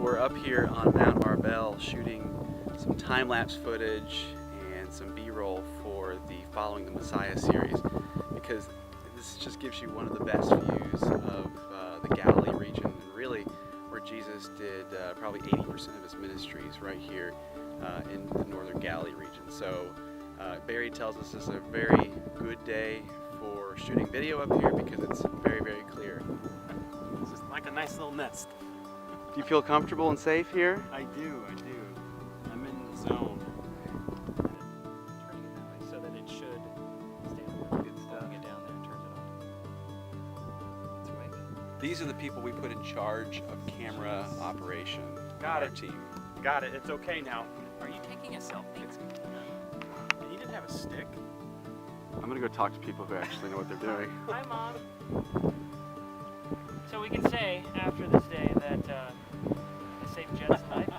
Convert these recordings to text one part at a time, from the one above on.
we're up here on Mount Arbel shooting some time-lapse footage and some B-roll for the Following the Messiah series, because this just gives you one of the best views of the Galilee region, and really where Jesus did probably 80% of his ministries right here in the northern Galilee region. So Barry tells us this is a very good day for shooting video up here because it's very, very clear. It's just like a nice little nest. Do you feel comfortable and safe here? I do. I'm in the zone. Turning it that way so that it should stay on. Good stuff. Holding it down there, turns it on. It's awake. These are the people we put in charge of camera operation. Got our it. team. Got it. It's okay now. Are you taking a selfie? He didn't have a stick. I'm gonna go talk to people who actually know what they're doing. Hi, Mom. So we can say after this day that I saved Jed's life.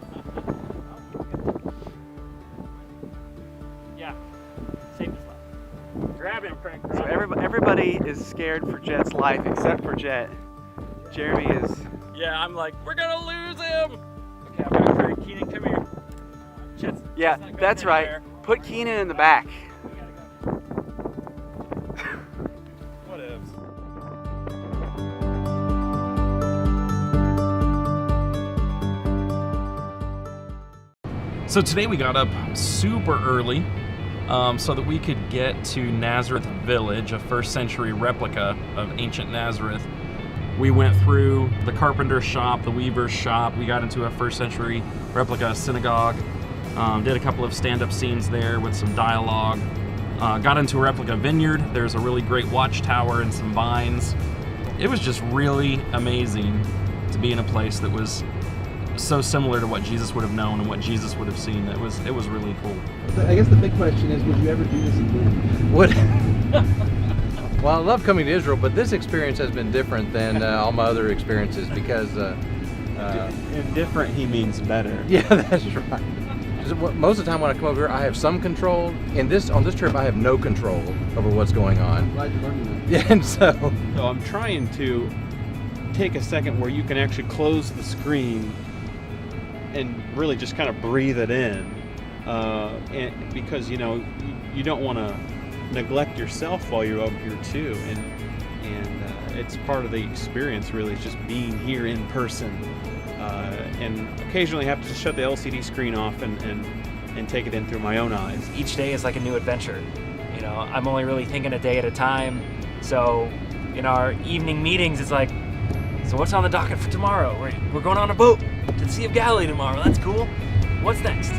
Yeah, saved his life. Grab him, Frank. So everybody is scared for Jet's life except for Jet. Jeremy is. Yeah, I'm like, we're gonna lose him. Okay, I'm gonna carry Keenan. Come here. Jet's Yeah, not going that's right. anywhere. Put Keenan in the back. We gotta go. What ifs? So today we got up super early so that we could get to Nazareth Village, a first century replica of ancient Nazareth. We went through the carpenter's shop, the weaver's shop. We got into a first century replica synagogue, did a couple of stand-up scenes there with some dialogue. Got into a replica vineyard. There's a really great watchtower and some vines. It was just really amazing to be in a place that was so similar to what Jesus would have known and what Jesus would have seen. It was really cool. I guess the big question is, would you ever do this again? Well, I love coming to Israel, but this experience has been different than all my other experiences because... And different, he means better. Yeah, that's right. Most of the time when I come over here, I have some control. On this trip, I have no control over what's going on. Glad you're learning that. Yeah, and so I'm trying to take a second where you can actually close the screen and really just kind of breathe it in, and because you don't want to neglect yourself while you're over here too, and it's part of the experience really. It's just being here in person, and occasionally have to just shut the LCD screen off and take it in through my own eyes. Each day is like a new adventure. You know, I'm only really thinking a day at a time. So in our evening meetings, it's like, so what's on the docket for tomorrow? We're going on a boat to the Sea of Galilee tomorrow. That's cool. What's next?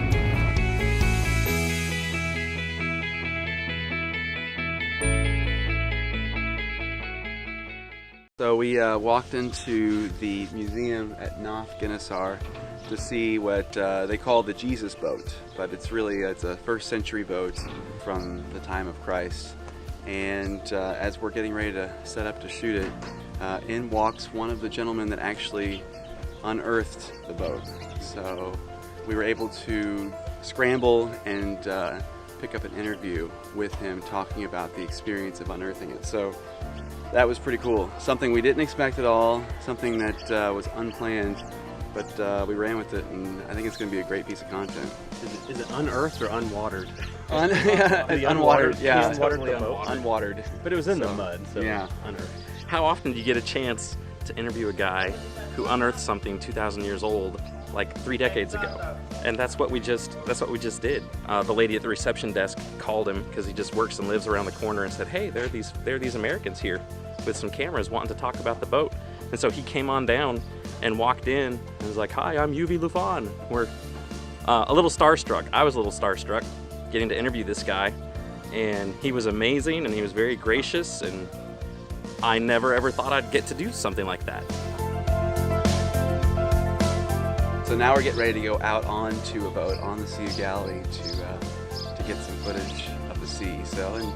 So we walked into the museum at Nath Gennesar to see what they call the Jesus boat, but it's a first century boat from the time of Christ. And as we're getting ready to set up to shoot it, in walks one of the gentlemen that actually unearthed the boat. So we were able to scramble and pick up an interview with him talking about the experience of unearthing it. So that was pretty cool. Something we didn't expect at all, something that was unplanned, but we ran with it, and I think it's going to be a great piece of content. Is it unearthed or unwatered? Unwatered, yeah. Unwatered. But it was in the mud, so yeah. Unearthed. How often do you get a chance to interview a guy who unearthed something 2,000 years old, like 3 decades ago? And that's what we just did. The lady at the reception desk called him because he just works and lives around the corner and said, "Hey, there are these Americans here with some cameras wanting to talk about the boat." And so he came on down and walked in and was like, "Hi, I'm UV Lufan." We're a little starstruck. I was a little starstruck getting to interview this guy, and he was amazing and he was very gracious, and I never ever thought I'd get to do something like that. So now we're getting ready to go out onto a boat on the Sea of Galilee to get some footage of the sea. And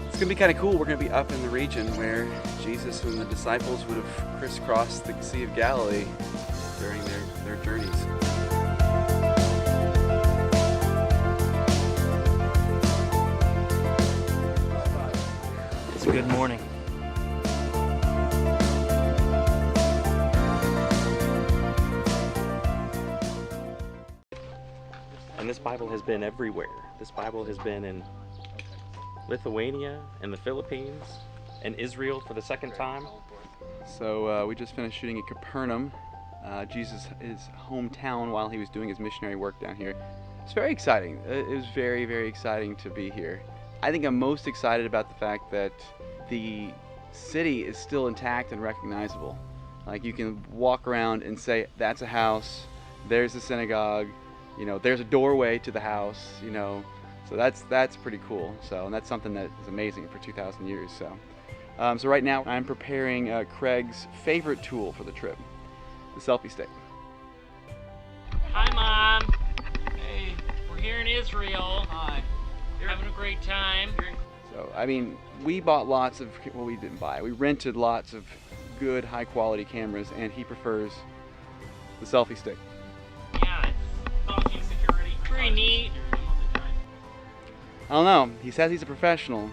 it's gonna be kind of cool. We're gonna be up in the region where Jesus and the disciples would have crisscrossed the Sea of Galilee during their journeys. It's a good morning. Bible has been everywhere. This Bible has been in Lithuania and the Philippines and Israel for the second time. So we just finished shooting at Capernaum, Jesus' hometown, while he was doing his missionary work down here. It's very exciting. It was very, very exciting to be here. I think I'm most excited about the fact that the city is still intact and recognizable. Like, you can walk around and say, that's a house, there's a synagogue, you know, there's a doorway to the house, you know. So that's pretty cool. So, and that's something that is amazing for 2,000 years. So right now I'm preparing Craig's favorite tool for the trip, the selfie stick. Hi, Mom. Hey, we're here in Israel. Hi. Having a great time. So, I mean, we bought lots of, well, we didn't buy, we rented lots of good, high quality cameras, and he prefers the selfie stick. Yeah, it's security. Pretty neat. I don't know, he says he's a professional.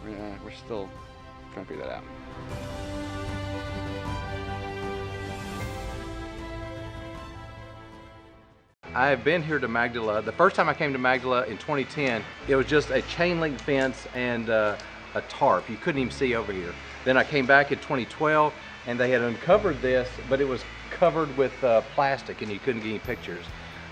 We're still trying to figure that out. I have been here to Magdala. The first time I came to Magdala in 2010, it was just a chain link fence and a tarp. You couldn't even see over here. Then I came back in 2012 and they had uncovered this, but it was covered with plastic and you couldn't get any pictures.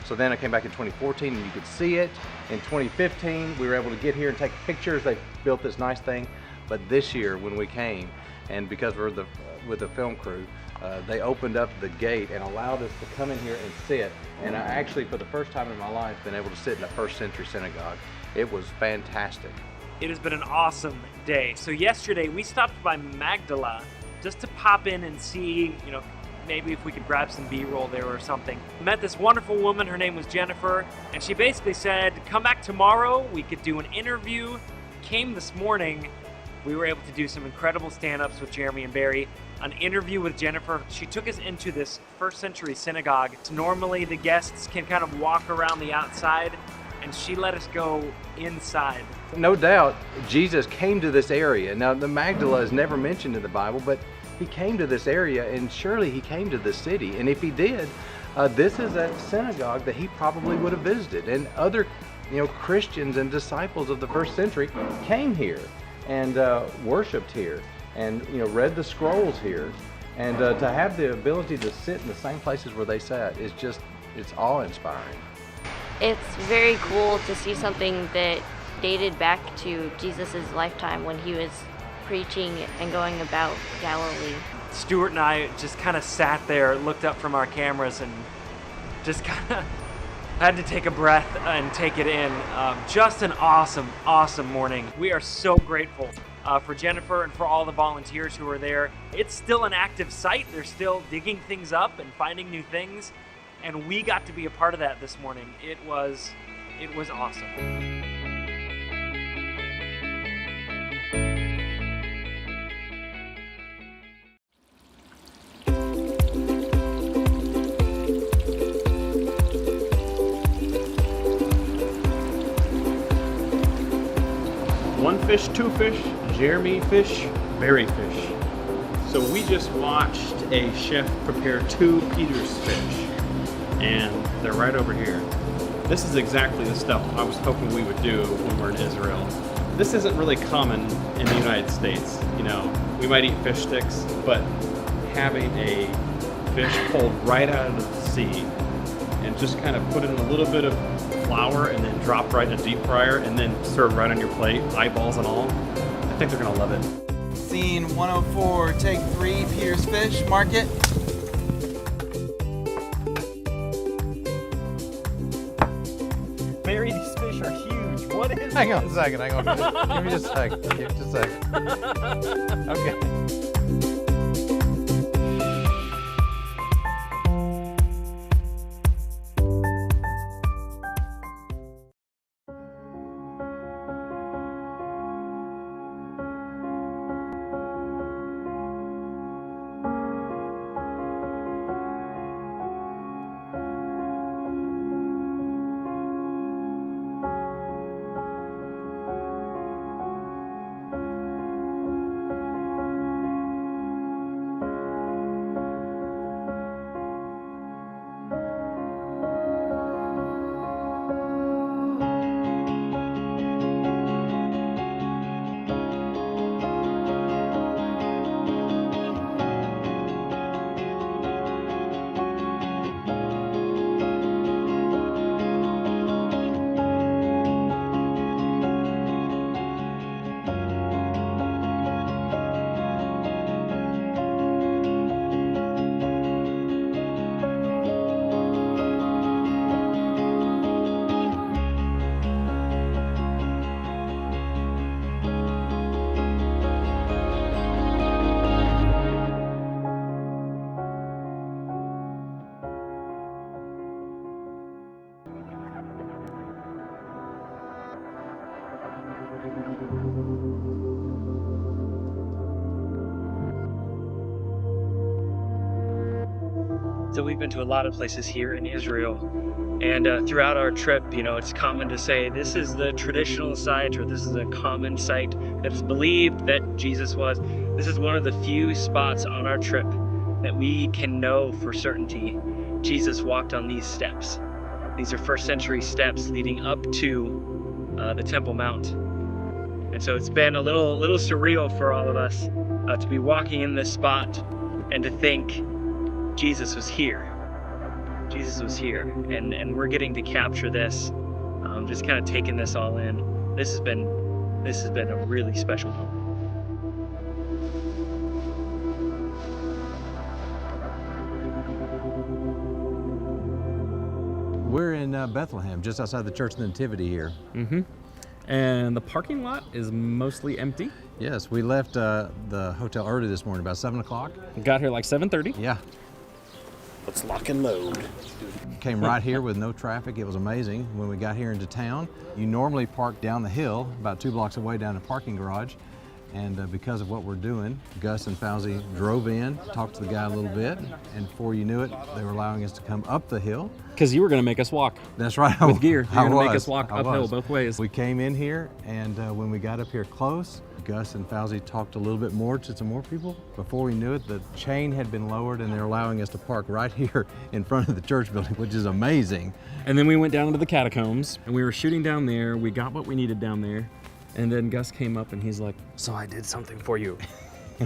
So then I came back in 2014 and you could see it. In 2015, we were able to get here and take pictures. They built this nice thing. But this year when we came, and because we're with the film crew, they opened up the gate and allowed us to come in here and sit. And I actually, for the first time in my life, been able to sit in a first century synagogue. It was fantastic. It has been an awesome day. So yesterday we stopped by Magdala just to pop in and see, you know, maybe if we could grab some B-roll there or something. Met this wonderful woman, her name was Jennifer, and she basically said, come back tomorrow, we could do an interview. Came this morning, we were able to do some incredible stand-ups with Jeremy and Barry. An interview with Jennifer. She took us into this first century synagogue. Normally the guests can kind of walk around the outside, and she let us go inside. No doubt Jesus came to this area. Now the Magdala is never mentioned in the Bible, but he came to this area, and surely he came to this city. And if he did, this is a synagogue that he probably would have visited. And other, you know, Christians and disciples of the first century came here and worshipped here, and, you know, read the scrolls here. And to have the ability to sit in the same places where they sat is just, it's awe-inspiring. It's very cool to see something that dated back to Jesus' lifetime when he was preaching and going about Galilee. Stuart and I just kind of sat there, looked up from our cameras, and just kind of had to take a breath and take it in. Just an awesome, awesome morning. We are so grateful for Jennifer and for all the volunteers who are there. It's still an active site. They're still digging things up and finding new things, and we got to be a part of that this morning. It was awesome. One fish, two fish, Jeremy fish, Barry fish. So we just watched a chef prepare 2 Peter's fish, and they're right over here. This is exactly the stuff I was hoping we would do when we're in Israel. This isn't really common in the United States. You know, we might eat fish sticks, but having a fish pulled right out of the sea and just kind of put in a little bit of flour and then drop right in a deep fryer and then serve right on your plate, eyeballs and all, I think they're gonna love it. Scene 104, take 3, Peter's Fish Market. Barry, these fish are huge. What is Hang on a second, give me just a second, give me just a second. Okay. So we've been to a lot of places here in Israel. And throughout our trip, it's common to say this is the traditional site, or this is a common site that is believed that Jesus was. This is one of the few spots on our trip that we can know for certainty Jesus walked on these steps. These are first century steps leading up to the Temple Mount. And so it's been a little surreal for all of us to be walking in this spot and to think Jesus was here. Jesus was here, and we're getting to capture this, just kind of taking this all in. This has been a really special moment. We're in Bethlehem, just outside the Church of the Nativity here. Mm-hmm. And the parking lot is mostly empty. Yes, we left the hotel early this morning, about 7 o'clock. Got here like 7:30. Yeah. Let's lock and load. Came right here with no traffic. It was amazing when we got here into town. You normally park down the hill, about 2 blocks away down a parking garage. And because of what we're doing, Gus and Fauzi drove in, talked to the guy a little bit, and before you knew it, they were allowing us to come up the hill. Because you were going to make us walk. That's right. With gear. You were going to make was. us walk I uphill was. both ways. We came in here, and when we got up here close, Gus and Fauzi talked a little bit more to some more people. Before we knew it, the chain had been lowered, and they're allowing us to park right here in front of the church building, which is amazing. And then we went down into the catacombs, and we were shooting down there. We got what we needed down there. And then Gus came up and he's like, "So I did something for you."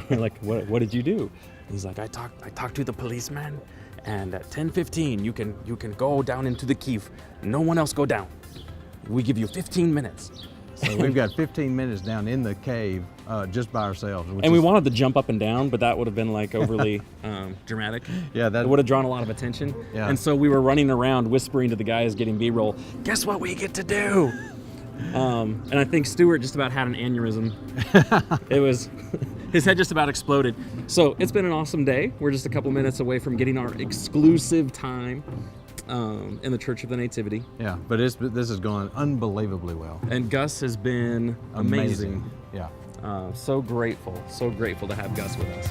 We're like, what did you do? He's like, I talked to the policeman, and at 10:15 you can go down into the cave. No one else go down. We give you 15 minutes. So we've got 15 minutes down in the cave just by ourselves. And we wanted to jump up and down, but that would have been like overly dramatic. Yeah, that it would have drawn a lot of attention. Yeah. And so we were running around whispering to the guys getting B-roll, "Guess what we get to do?" And I think Stuart just about had an aneurysm. It was, his head just about exploded. So it's been an awesome day. We're just a couple minutes away from getting our exclusive time in the Church of the Nativity. Yeah, but this has gone unbelievably well. And Gus has been amazing. Yeah. So grateful to have Gus with us.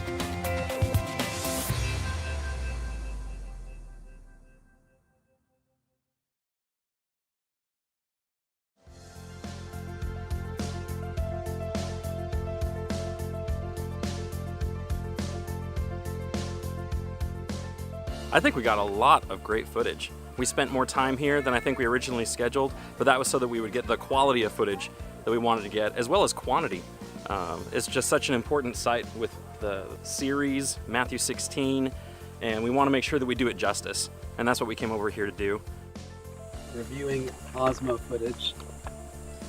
I think we got a lot of great footage. We spent more time here than I think we originally scheduled, but that was so that we would get the quality of footage that we wanted to get, as well as quantity. It's just such an important site with the series, Matthew 16, and we want to make sure that we do it justice, and that's what we came over here to do. Reviewing Osmo footage.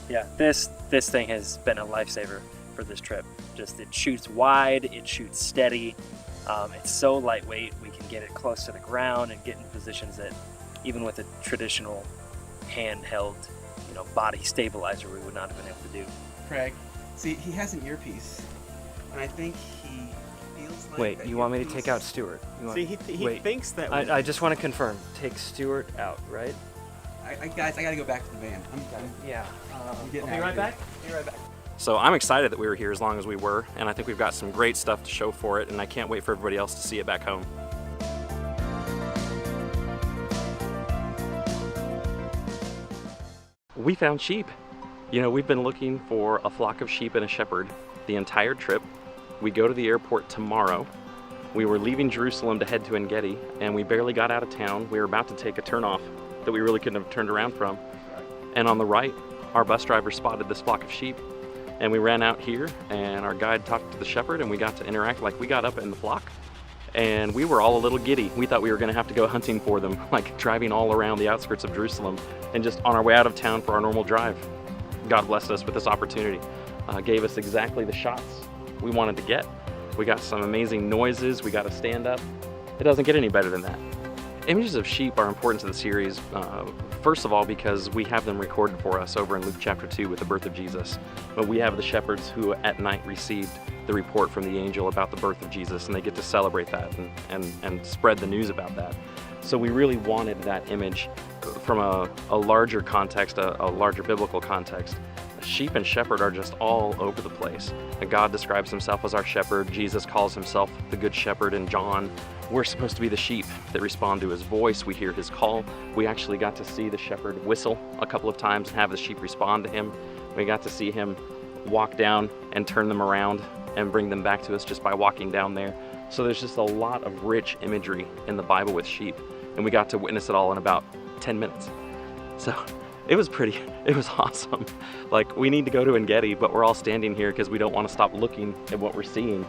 Yeah, this thing has been a lifesaver for this trip. Just it shoots wide, it shoots steady. It's so lightweight, we can get it close to the ground and get in positions that even with a traditional handheld, body stabilizer, we would not have been able to do. Craig, see, he has an earpiece, and I think he feels like Wait, that you want me to earpiece- take out Stuart? See, he wait. thinks that. I just want to confirm. Take Stuart out, right? Guys, I gotta go back to the van. I'm Yeah. getting I'll be out right of back. here. Be right back. So I'm excited that we were here as long as we were, and I think we've got some great stuff to show for it, and I can't wait for everybody else to see it back home. We found sheep. We've been looking for a flock of sheep and a shepherd the entire trip. We go to the airport tomorrow. We were leaving Jerusalem to head to En-Gedi, and we barely got out of town. We were about to take a turnoff that we really couldn't have turned around from. And on the right, our bus driver spotted this flock of sheep. And we ran out here, and our guide talked to the shepherd, and we got to interact. Like, we got up in the flock, and we were all a little giddy. We thought we were going to have to go hunting for them, like driving all around the outskirts of Jerusalem, and just on our way out of town for our normal drive. God blessed us with this opportunity. Gave us exactly the shots we wanted to get. We got some amazing noises. We got to stand up. It doesn't get any better than that. Images of sheep are important to the series, first of all, because we have them recorded for us over in Luke chapter 2 with the birth of Jesus. But we have the shepherds who at night received the report from the angel about the birth of Jesus, and they get to celebrate that and spread the news about that. So we really wanted that image from a larger context, a larger biblical context, sheep and shepherd are just all over the place. God describes himself as our shepherd. Jesus calls himself the good shepherd in John. We're supposed to be the sheep that respond to his voice. We hear his call. We actually got to see the shepherd whistle a couple of times and have the sheep respond to him. We got to see him walk down and turn them around and bring them back to us just by walking down there. So there's just a lot of rich imagery in the Bible with sheep, and we got to witness it all in about 10 minutes. So it was awesome. Like, we need to go to Engedi, but we're all standing here because we don't want to stop looking at what we're seeing.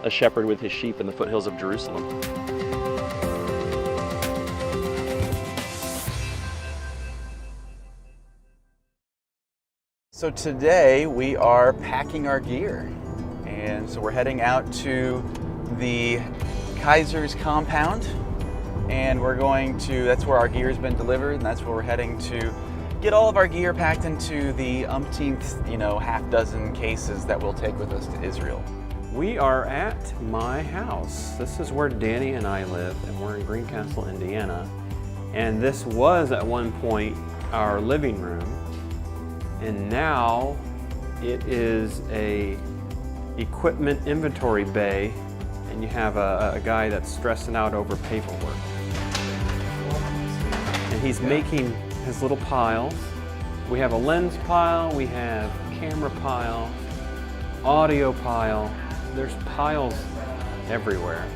A shepherd with his sheep in the foothills of Jerusalem. So today we are packing our gear, and so we're heading out to the Kaiser's compound, and we're going to, that's where our gear has been delivered, and that's where we're heading to get all of our gear packed into the umpteenth, half dozen cases that we'll take with us to Israel. We are at my house. This is where Danny and I live, and we're in Greencastle, Indiana. And this was at one point our living room, and now it is a equipment inventory bay, and you have a guy that's stressing out over paperwork. And he's making his little piles. We have a lens pile, we have camera pile, audio pile. There's piles everywhere.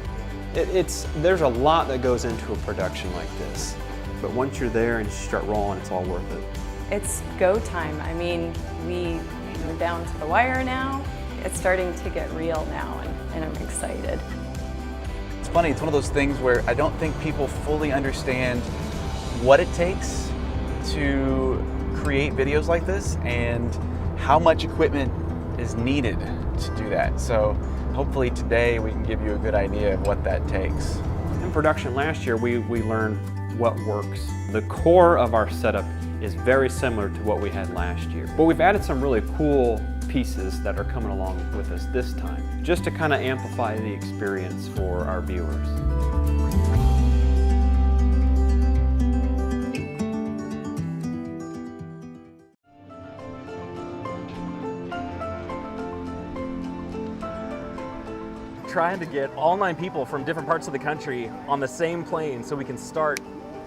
There's a lot that goes into a production like this, but once you're there and you start rolling, it's all worth it. It's go time. I mean, we're down to the wire now. It's starting to get real now, and I'm excited. It's funny, it's one of those things where I don't think people fully understand what it takes to create videos like this and how much equipment is needed to do that. So hopefully today we can give you a good idea of what that takes. In production last year, we learned what works. The core of our setup is very similar to what we had last year, but we've added some really cool pieces that are coming along with us this time, just to kind of amplify the experience for our viewers. Trying to get all 9 people from different parts of the country on the same plane so we can start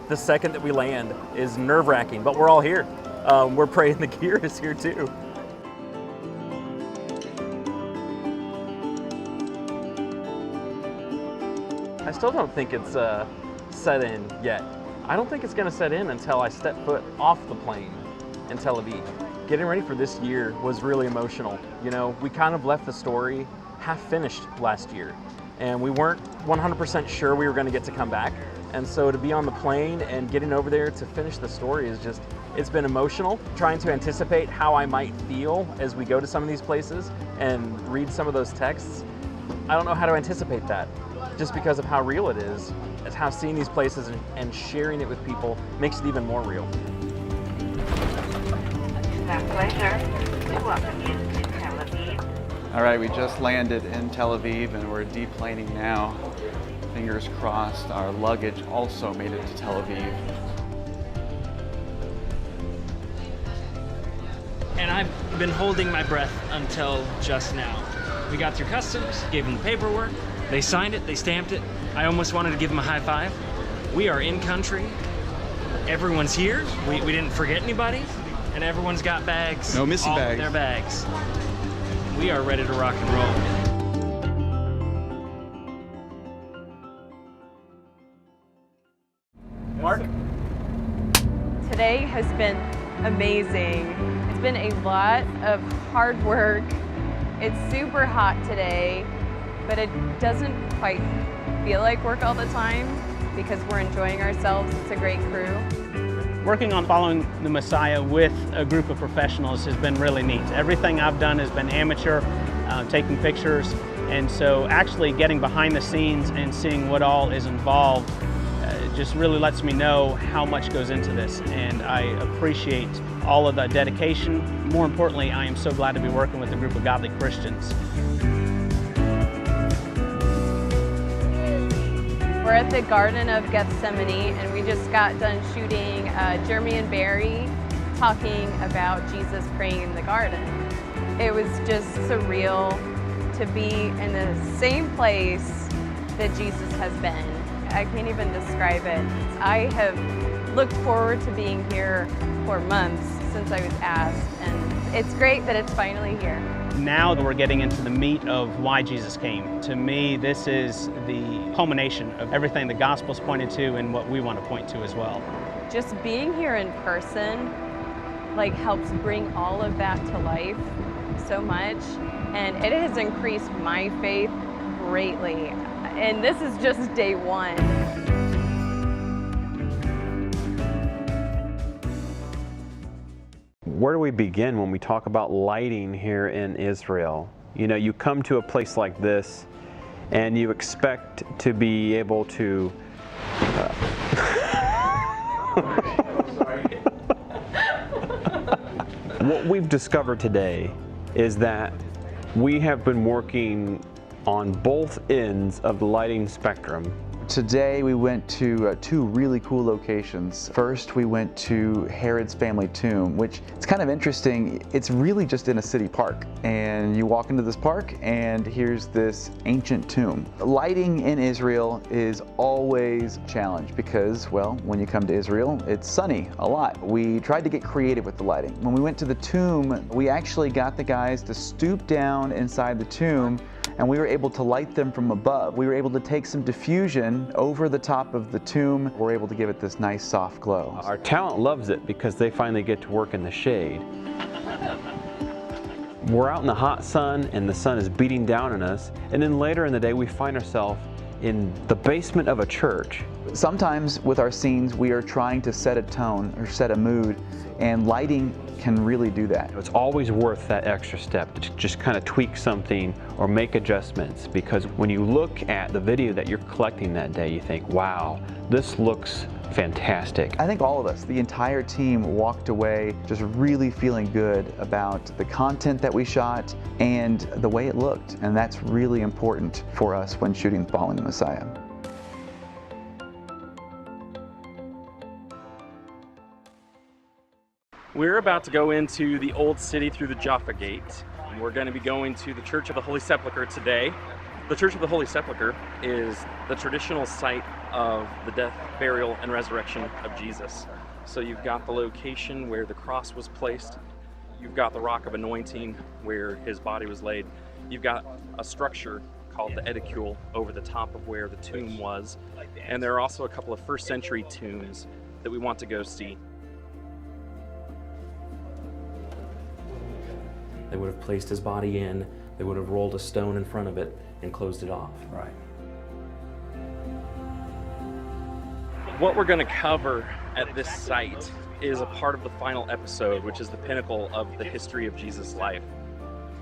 the second that we land is nerve-wracking, but we're all here. We're praying the gear is here too. I still don't think it's set in yet. I don't think it's gonna set in until I step foot off the plane in Tel Aviv. Getting ready for this year was really emotional. We kind of left the story half finished last year, and we weren't 100% sure we were going to get to come back. And so to be on the plane and getting over there to finish the story is just, it's been emotional. Trying to anticipate how I might feel as we go to some of these places and read some of those texts. I don't know how to anticipate that, just because of how real it is. It's how seeing these places and sharing it with people makes it even more real. It's our pleasure to welcome you to Tel Aviv. All right, we just landed in Tel Aviv and we're deplaning now. Fingers crossed, our luggage also made it to Tel Aviv. And I've been holding my breath until just now. We got through customs, gave them the paperwork, they signed it, they stamped it. I almost wanted to give them a high five. We are in country. Everyone's here. We didn't forget anybody, and everyone's got bags. No missing all bags. Of their bags. We are ready to rock and roll. Mark? Today has been amazing. It's been a lot of hard work. It's super hot today, but it doesn't quite feel like work all the time because we're enjoying ourselves. It's a great crew. Working on following the Messiah with a group of professionals has been really neat. Everything I've done has been amateur, taking pictures, and so actually getting behind the scenes and seeing what all is involved just really lets me know how much goes into this, and I appreciate all of the dedication. More importantly, I am so glad to be working with a group of godly Christians. We're at the Garden of Gethsemane, and we just got done shooting Jeremy and Barry talking about Jesus praying in the garden. It was just surreal to be in the same place that Jesus has been. I can't even describe it. I have looked forward to being here for months since I was asked, and it's great that it's finally here. Now that we're getting into the meat of why Jesus came, to me this is the culmination of everything the Gospels pointed to and what we want to point to as well. Just being here in person helps bring all of that to life so much, and it has increased my faith greatly. And this is just day one. Where do we begin when we talk about lighting here in Israel? You know, you come to a place like this and you expect to be able to what we've discovered today is that we have been working on both ends of the lighting spectrum. Today we went to two really cool locations. First, we went to Herod's family tomb, which it's kind of interesting. It's really just in a city park. And you walk into this park and here's this ancient tomb. Lighting in Israel is always a challenge because, well, when you come to Israel, it's sunny a lot. We tried to get creative with the lighting. When we went to the tomb, we actually got the guys to stoop down inside the tomb and we were able to light them from above. We were able to take some diffusion over the top of the tomb. We're able to give it this nice soft glow. Our talent loves it because they finally get to work in the shade. We're out in the hot sun and the sun is beating down on us, and then later in the day we find ourselves in the basement of a church. Sometimes with our scenes we are trying to set a tone or set a mood, and lighting can really do that. It's always worth that extra step to just kind of tweak something or make adjustments, because when you look at the video that you're collecting that day, you think, wow, this looks fantastic. I think all of us, the entire team, walked away just really feeling good about the content that we shot and the way it looked, and that's really important for us when shooting Following the Messiah. We're about to go into the Old City through the Jaffa Gate. We're going to be going to the Church of the Holy Sepulchre today. The Church of the Holy Sepulchre is the traditional site of the death, burial, and resurrection of Jesus. So you've got the location where the cross was placed. You've got the rock of anointing where his body was laid. You've got a structure called the edicule over the top of where the tomb was. And there are also a couple of first century tombs that we want to go see. They would have placed his body in, they would have rolled a stone in front of it and closed it off. Right. What we're going to cover at this site is a part of the final episode, which is the pinnacle of the history of Jesus' life,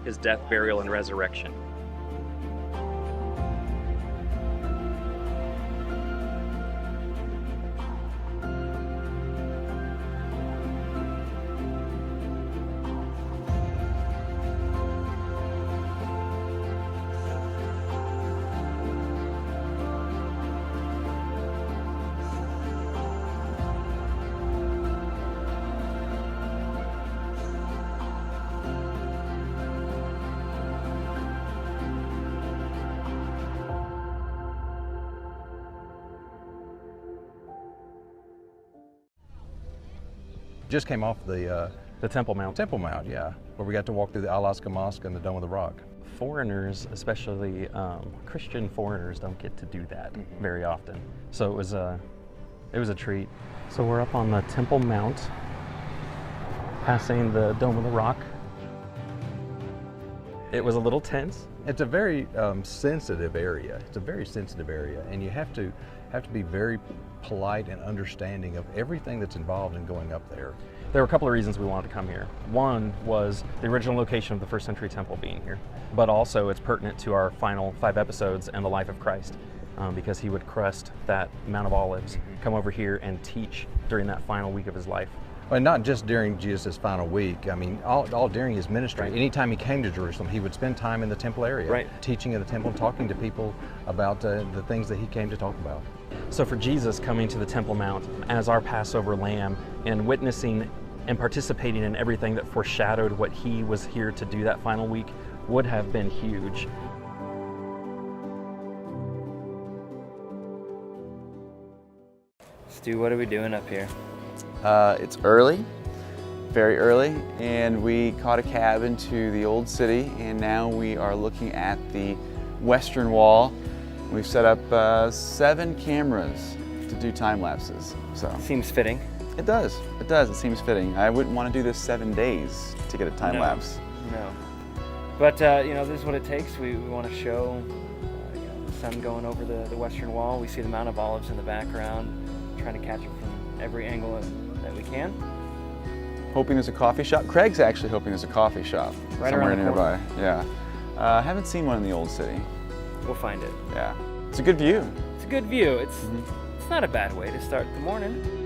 his death, burial, and resurrection. Just came off the Temple Mount. Temple Mount, yeah, where we got to walk through the Al-Aqsa Mosque and the Dome of the Rock. Foreigners, especially Christian foreigners, don't get to do that very often. So it was a treat. So we're up on the Temple Mount, passing the Dome of the Rock. It was a little tense. It's a very sensitive area. It's a very sensitive area, and you have to be very polite and understanding of everything that's involved in going up there. There were a couple of reasons we wanted to come here. One was the original location of the first century temple being here, but also it's pertinent to our final 5 episodes and the life of Christ, because he would crest that Mount of Olives, come over here and teach during that final week of his life. And not just during Jesus' final week, I mean, all during his ministry. Right. Anytime he came to Jerusalem, he would spend time in the temple area, teaching in the temple and talking to people about the things that he came to talk about. So for Jesus coming to the Temple Mount as our Passover lamb and witnessing and participating in everything that foreshadowed what he was here to do that final week would have been huge. Stu, what are we doing up here? It's early, very early, and we caught a cab into the old city, and now we are looking at the western wall. We've set up 7 cameras to do time lapses. So Seems fitting. it does. It seems fitting. I wouldn't want to do this 7 days to get a time lapse. No. But, this is what it takes. We want to show the sun going over the western wall. We see the Mount of Olives in the background, trying to catch it from every angle that we can. Hoping there's a coffee shop. Craig's actually hoping there's a coffee shop Right somewhere around the nearby. corner. Yeah. Haven't seen one in the old city. We'll find it. Yeah. It's a good view. It's a good view. It's not a bad way to start the morning.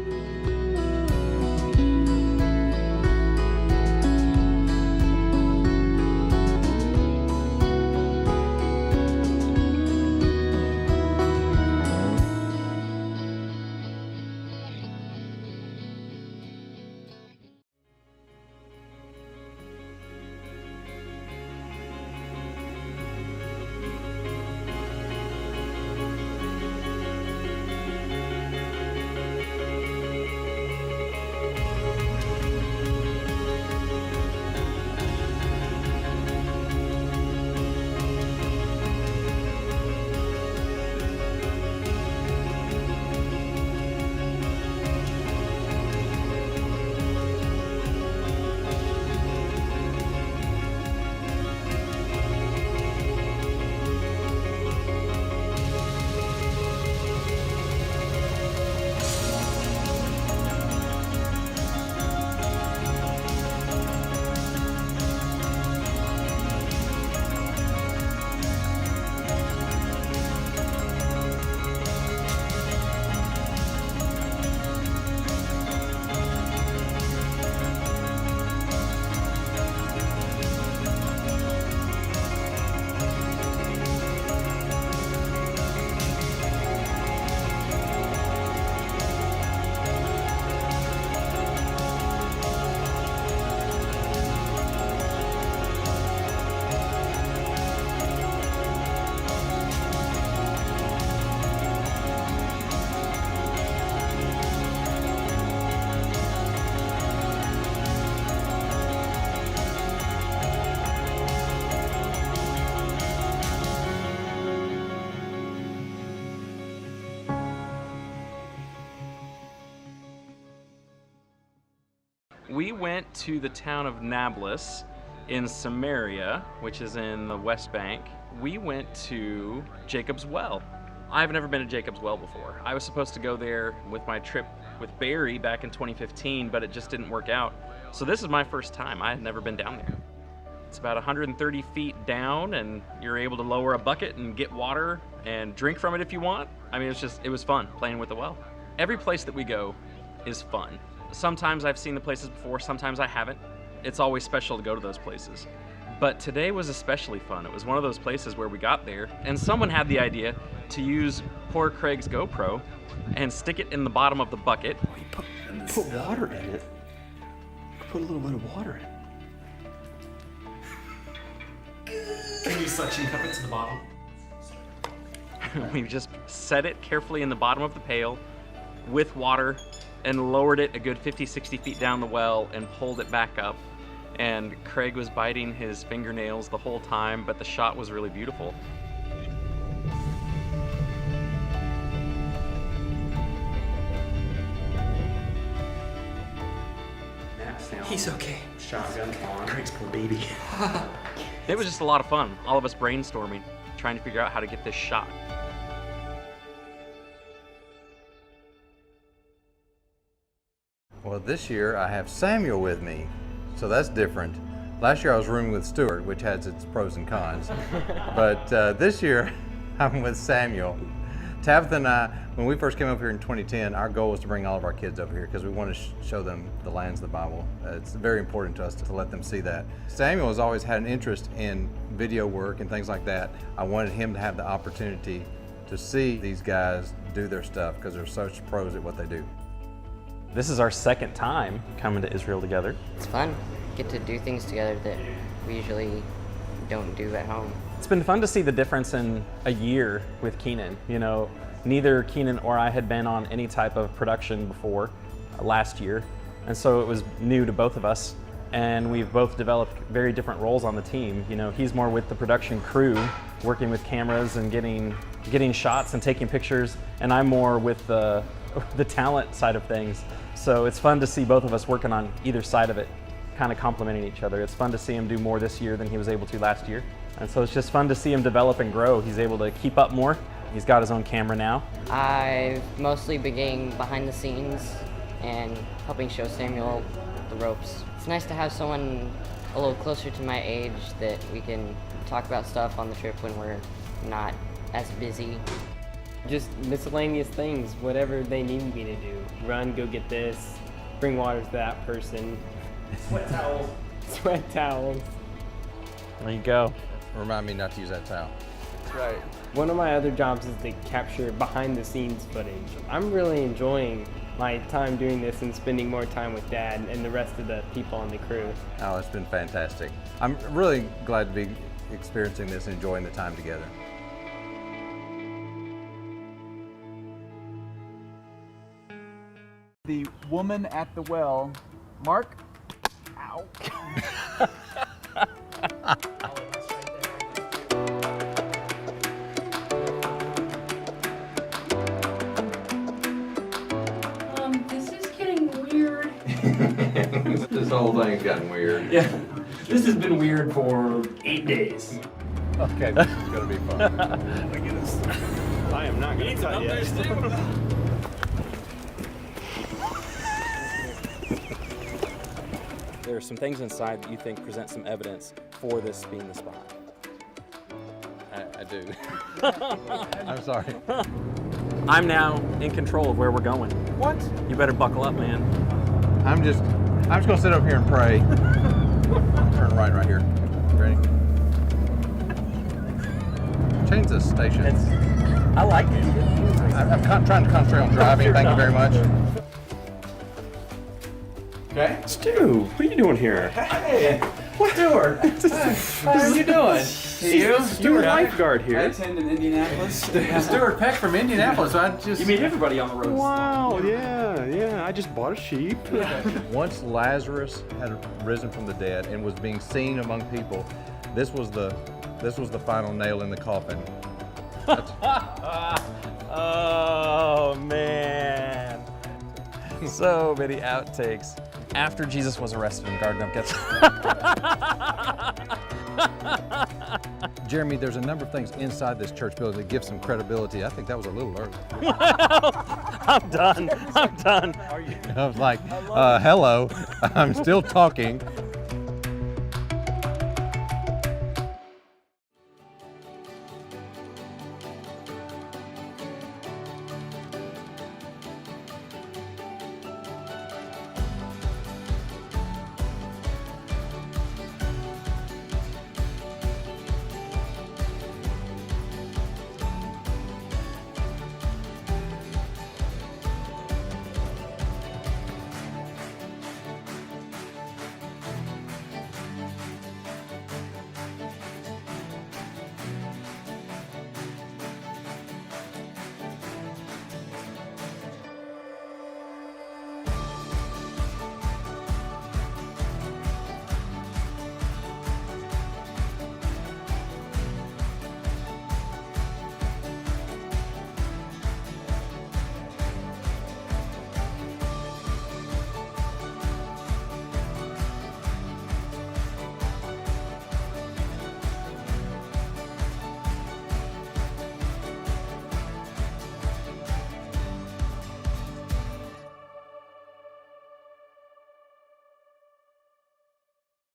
We went to the town of Nablus in Samaria, which is in the West Bank. We went to Jacob's Well. I've never been to Jacob's Well before. I was supposed to go there with my trip with Barry back in 2015, but it just didn't work out. So this is my first time. I had never been down there. It's about 130 feet down, and you're able to lower a bucket and get water and drink from it if you want. I mean, it was fun playing with the well. Every place that we go is fun. Sometimes I've seen the places before, sometimes I haven't. It's always special to go to those places. But today was especially fun. It was one of those places where we got there and someone had the idea to use poor Craig's GoPro and stick it in the bottom of the bucket. Put water in it. Put a little bit of water in. Can you suction cup it to the bottom? We just set it carefully in the bottom of the pail with water and lowered it a good 50, 60 feet down the well and pulled it back up. And Craig was biting his fingernails the whole time, but the shot was really beautiful. He's okay. Shotgun on. Craig's poor baby. It was just a lot of fun. All of us brainstorming, trying to figure out how to get this shot. Well, this year I have Samuel with me, so that's different. Last year I was rooming with Stuart, which has its pros and cons. But this year I'm with Samuel. Tabitha and I, when we first came up here in 2010, our goal was to bring all of our kids over here because we want to show them the lands of the Bible. It's very important to us to let them see that. Samuel has always had an interest in video work and things like that. I wanted him to have the opportunity to see these guys do their stuff because they're such pros at what they do. This is our second time coming to Israel together. It's fun. Get to do things together that we usually don't do at home. It's been fun to see the difference in a year with Keenan. You know, neither Keenan or I had been on any type of production before last year, and so it was new to both of us, and we've both developed very different roles on the team. You know, he's more with the production crew, working with cameras and getting shots and taking pictures, and I'm more with the talent side of things. So it's fun to see both of us working on either side of it, kind of complementing each other. It's fun to see him do more this year than he was able to last year. And so it's just fun to see him develop and grow. He's able to keep up more. He's got his own camera now. I've mostly been getting behind the scenes and helping show Samuel the ropes. It's nice to have someone a little closer to my age that we can talk about stuff on the trip when we're not as busy. Just miscellaneous things, whatever they need me to do. Run, go get this, bring water to that person. Sweat towels. Sweat towels. There you go. Remind me not to use that towel. That's right. One of my other jobs is to capture behind the scenes footage. I'm really enjoying my time doing this and spending more time with Dad and the rest of the people on the crew. Oh, it's been fantastic. I'm really glad to be experiencing this and enjoying the time together. The woman at the well. Mark? Ow. This is getting weird. This whole thing's gotten weird. Yeah, this has been weird for 8 days. Okay, this is gonna be fun. I am not going to cut yet. There are some things inside that you think present some evidence for this being the spot. I do. I'm sorry. I'm now in control of where we're going. What? You better buckle up, man. I'm just gonna sit up here and pray. Turn right here. Ready? Change the station. I like it. I'm trying to concentrate on driving. Thank you very much. Okay. Stu, what are you doing here? Hey, Stuart. How are you doing? You? You're a lifeguard I here. attend in Indianapolis. Stuart Peck from Indianapolis. So I just. You meet everybody on the road. Wow, yeah. I just bought a sheep. Once Lazarus had risen from the dead and was being seen among people, this was the final nail in the coffin. Oh, man. So many outtakes. After Jesus was arrested in the Garden of Gethsemane. Jeremy, there's a number of things inside this church building that give some credibility. I think that was a little early. I'm done. I was like, hello, I'm still talking.